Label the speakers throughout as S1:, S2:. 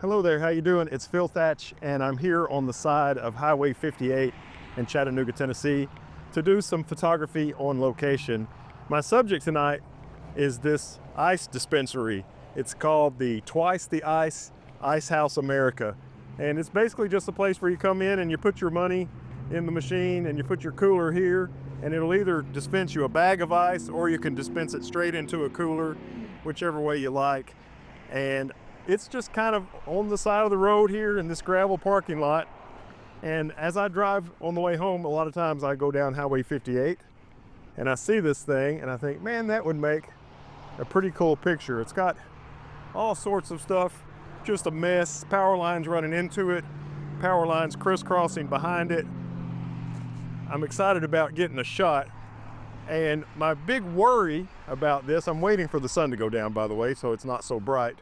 S1: Hello there, how you doing? It's Phil Thach, and I'm here on the side of Highway 58 in Chattanooga, Tennessee, to do some photography on location. My subject tonight is this ice dispensary. It's called the Twice the Ice Icehouse America, and it's basically just a place where you come in and you put your money in the machine and you put your cooler here, and it'll either dispense you a bag of ice or you can dispense it straight into a cooler, whichever way you like. And it's just kind of on the side of the road here in this gravel parking lot. And as I drive on the way home, a lot of times I go down Highway 58 and I see this thing and I think, man, that would make a pretty cool picture. It's got all sorts of stuff, just a mess, power lines running into it, power lines crisscrossing behind it. I'm excited about getting a shot. And my big worry about this, I'm waiting for the sun to go down, by the way, so it's not so bright.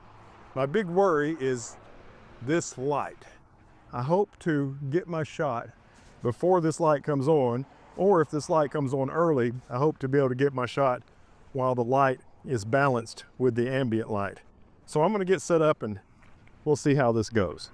S1: My big worry is this light. I hope to get my shot before this light comes on, or if this light comes on early, I hope to be able to get my shot while the light is balanced with the ambient light. So I'm gonna get set up and we'll see how this goes.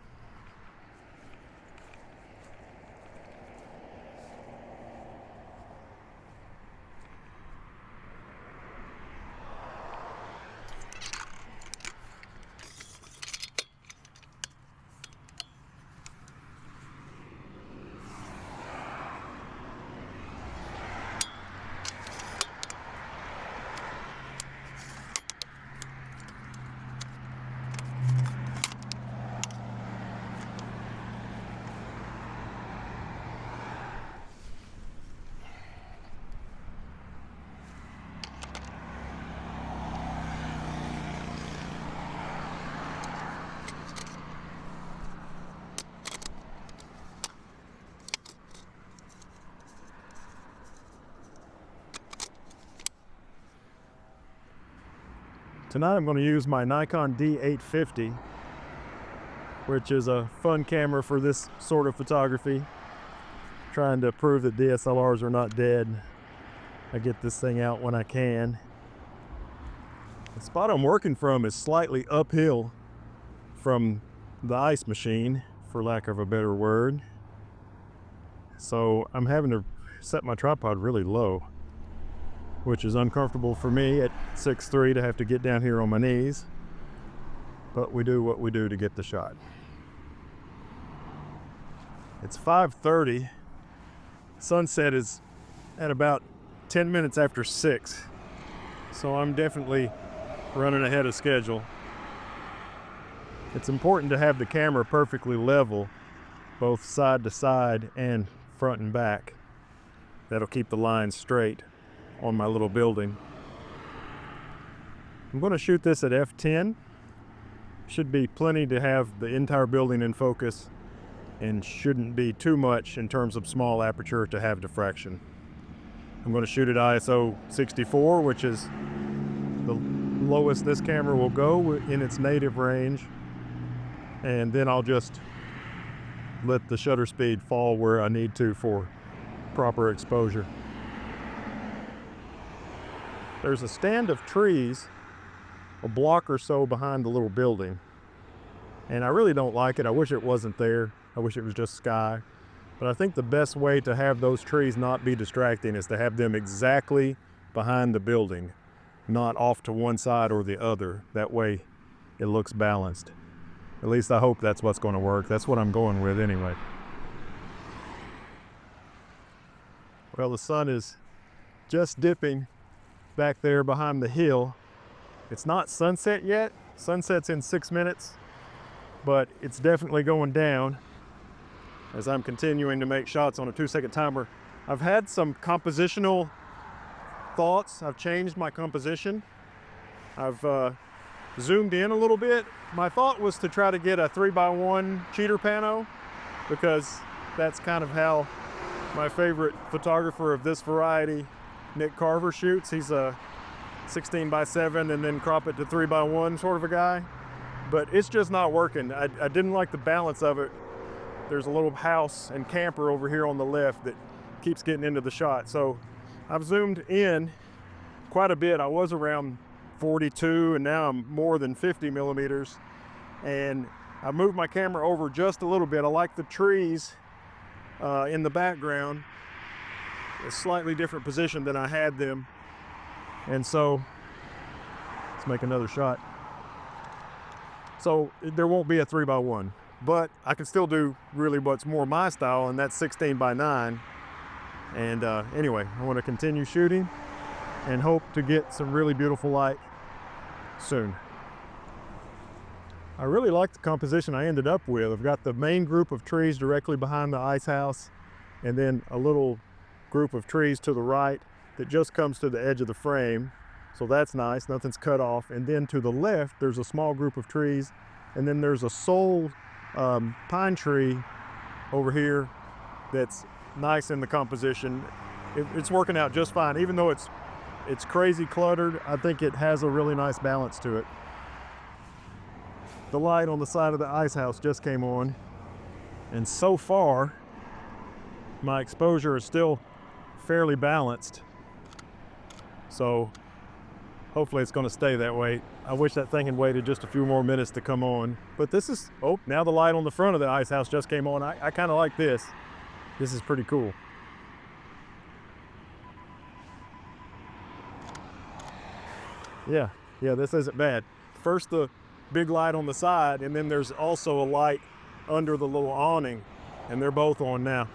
S1: Tonight I'm going to use my Nikon D850, which is a fun camera for this sort of photography. Trying to prove that DSLRs are not dead. I get this thing out when I can. The spot I'm working from is slightly uphill from the ice machine, for lack of a better word. So I'm having to set my tripod really low, which is uncomfortable for me at 6'3" to have to get down here on my knees. But we do what we do to get the shot. It's 5:30. Sunset is at about 10 minutes after 6. So I'm definitely running ahead of schedule. It's important to have the camera perfectly level, both side to side and front and back. That'll keep the lines straight on my little building. I'm going to shoot this at f10. Should be plenty to have the entire building in focus and shouldn't be too much in terms of small aperture to have diffraction. I'm going to shoot at ISO 64, which is the lowest this camera will go in its native range, and then I'll just let the shutter speed fall where I need to for proper exposure. There's a stand of trees a block or so behind the little building, and I really don't like it. I wish it wasn't there. I wish it was just sky. But I think the best way to have those trees not be distracting is to have them exactly behind the building, not off to one side or the other. That way it looks balanced. At least I hope that's what's going to work. That's what I'm going with anyway. Well, the sun is just dipping back there behind the hill. It's not sunset yet. Sunset's in 6 minutes, but it's definitely going down as I'm continuing to make shots on a 2-second timer. I've had some compositional thoughts. I've changed my composition. I've zoomed in a little bit. My thought was to try to get a 3x1 cheater pano, because that's kind of how my favorite photographer of this variety, Carver, shoots. He's a 16x7 and then crop it to 3x1 sort of a guy. But it's just not working. I didn't like the balance of it. There's a little house and camper over here on the left that keeps getting into the shot. So I've zoomed in quite a bit. I was around 42 and now I'm more than 50 millimeters. And I moved my camera over just a little bit. I like the trees in the background, a slightly different position than I had them. And so, let's make another shot. So there won't be a 3x1, but I can still do really what's more my style, and that's 16x9. And anyway, I want to continue shooting and hope to get some really beautiful light soon. I really like the composition I ended up with. I've got the main group of trees directly behind the Icehouse, and then a little group of trees to the right that just comes to the edge of the frame. So that's nice, nothing's cut off. And then to the left, there's a small group of trees, and then there's a sole pine tree over here that's nice in the composition. It's working out just fine. Even though it's crazy cluttered, I think it has a really nice balance to it. The light on the side of the Icehouse just came on, and so far my exposure is still fairly balanced, so hopefully it's going to stay that way. I wish that thing had waited just a few more minutes to come on, but this is, oh, now the light on the front of the Icehouse just came on. I kind of like this. This is pretty cool. Yeah, this isn't bad. First the big light on the side, and then there's also a light under the little awning, and they're both on now.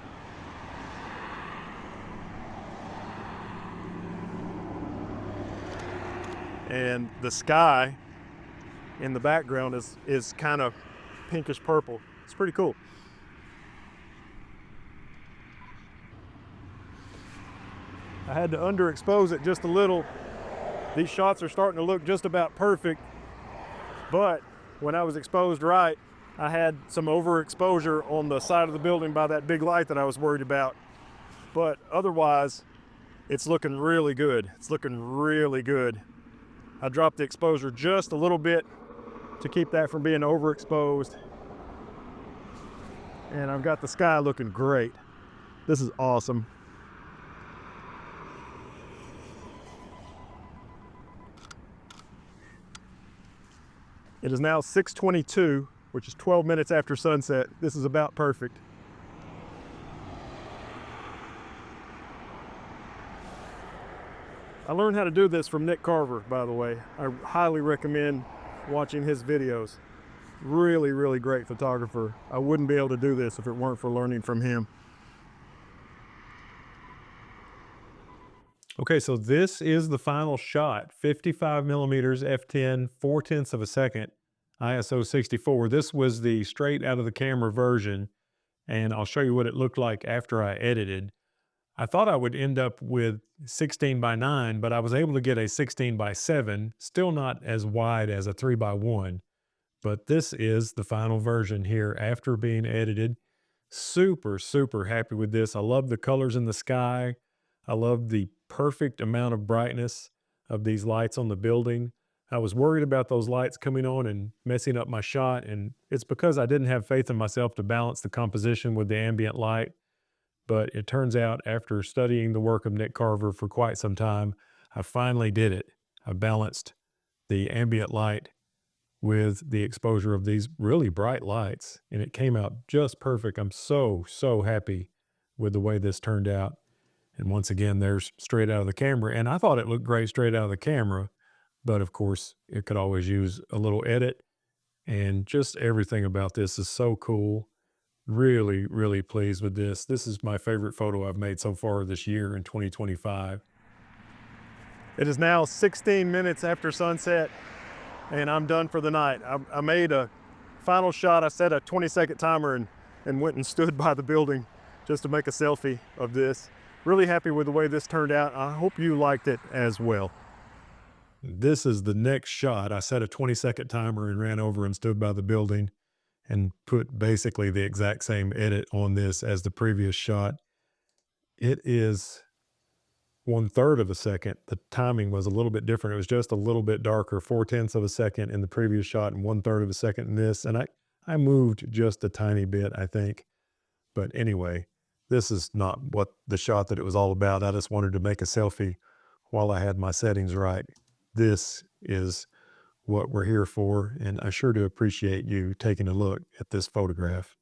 S1: And the sky in the background is kind of pinkish purple. It's pretty cool. I had to underexpose it just a little. These shots are starting to look just about perfect, but when I was exposed right, I had some overexposure on the side of the building by that big light that I was worried about. But otherwise, it's looking really good. It's looking really good. I dropped the exposure just a little bit to keep that from being overexposed. And I've got the sky looking great. This is awesome. It is now 6:22, which is 12 minutes after sunset. This is about perfect. I learned how to do this from Nick Carver, by the way. I highly recommend watching his videos. Really, really great photographer. I wouldn't be able to do this if it weren't for learning from him. Okay, so this is the final shot. 55 millimeters f10, 4/10 of a second, ISO 64. This was the straight out of the camera version, and I'll show you what it looked like after I edited. I thought I would end up with 16x9, but I was able to get a 16x7, still not as wide as a 3x1. But this is the final version here after being edited. Super, super happy with this. I love the colors in the sky. I love the perfect amount of brightness of these lights on the building. I was worried about those lights coming on and messing up my shot, and it's because I didn't have faith in myself to balance the composition with the ambient light. But it turns out, after studying the work of Nick Carver for quite some time, I finally did it. I balanced the ambient light with the exposure of these really bright lights, and it came out just perfect. I'm so, so happy with the way this turned out. And once again, there's straight out of the camera. And I thought it looked great straight out of the camera, but of course, it could always use a little edit. And just everything about this is so cool. Really, really pleased with this. This is my favorite photo I've made so far this year in 2025. It is now 16 minutes after sunset, and I'm done for the night. I made a final shot. I set a 20-second timer and went and stood by the building just to make a selfie of this. Really happy with the way this turned out. I hope you liked it as well. This is the next shot. I set a 20-second timer and ran over and stood by the building and put basically the exact same edit on this as the previous shot. It is 1/3 of a second. The timing was a little bit different. It was just a little bit darker, 4/10 of a second in the previous shot and 1/3 of a second in this. And I moved just a tiny bit, I think. But anyway, this is not what the shot that it was all about. I just wanted to make a selfie while I had my settings right. This is what we're here for, and I sure do appreciate you taking a look at this photograph.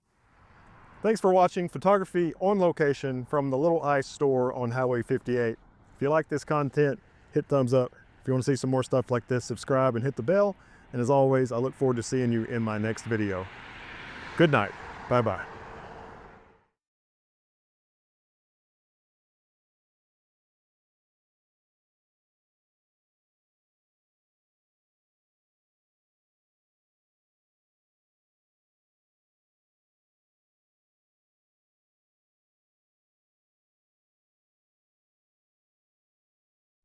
S1: Thanks for watching photography on location from the Little Ice store on Highway 58. If you like this content, hit thumbs up. If you want to see some more stuff like this, subscribe and hit the bell. And as always, I look forward to seeing you in my next video. Good night. Bye-bye.